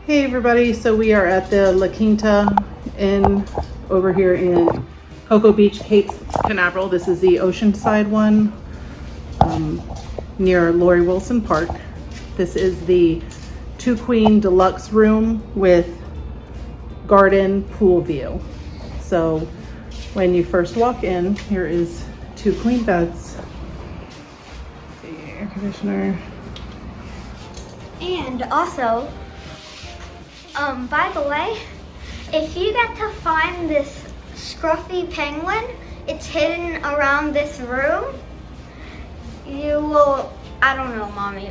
Hey everybody, so we are at the La Quinta Inn over here in Cocoa Beach, Cape Canaveral. This is the oceanside one near Lori Wilson Park. This is the 2-queen deluxe room with garden pool view. So when you first walk in, here is 2 queen beds. The air conditioner. And also, by the way, if you get to find this scruffy penguin, it's hidden around this room, you will, I don't know, Mommy,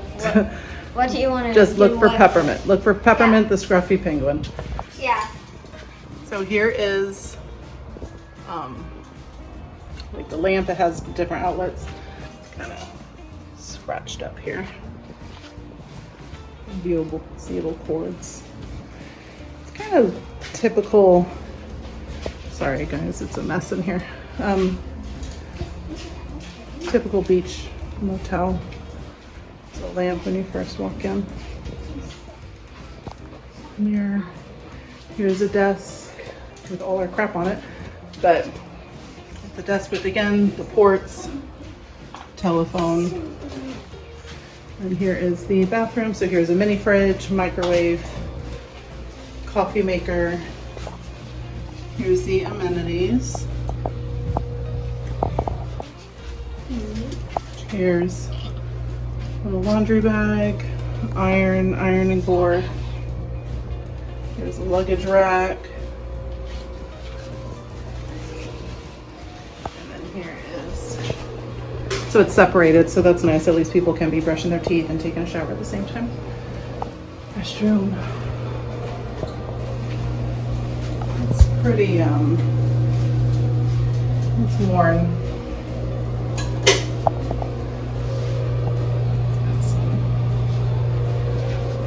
what do you want to do? Just look for Peppermint. Look for Peppermint, the scruffy penguin. Yeah. So here is, like the lamp, it has different outlets. It's kind of scratched up here. Viewable, seeable cords. It's kind of typical, sorry guys, it's a mess in here. Typical beach motel. It's a lamp when you first walk in. Mirror. Here's a desk with all our crap on it, but it's a desk with, again, the ports, telephone. And here is the bathroom. So here's a mini fridge, microwave, coffee maker. Here's the amenities. Here's a little laundry bag, ironing board. Here's a luggage rack. And then here is, so it's separated, so that's nice. At least people can be brushing their teeth and taking a shower at the same time. Restroom. It's pretty, it's worn.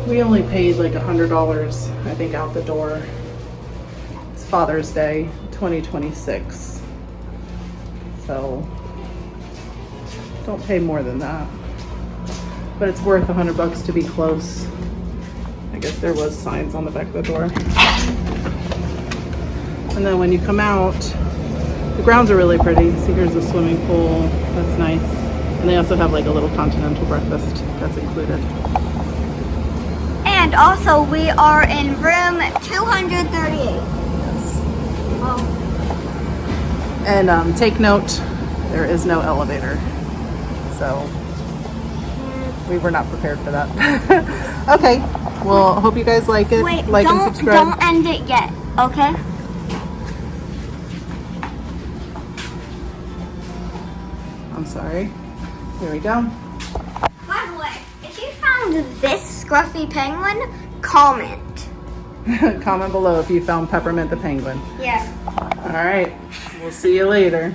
We only paid like $100, I think, out the door. It's Father's Day, 2026. So don't pay more than that. But it's worth $100 to be close. I guess there was signs on the back of the door. And then when you come out, the grounds are really pretty. See, here's the swimming pool. That's nice. And they also have like a little continental breakfast that's included. And also, we are in room 238. Yes. Oh. And take note, there is no elevator. So we were not prepared for that. Okay, well, I hope you guys like it. Wait, like and subscribe. don't end it yet, okay? I'm sorry. Here we go. By the way, if you found this scruffy penguin, comment. Comment below if you found Peppermint the penguin. Yeah. All right, we'll see you later.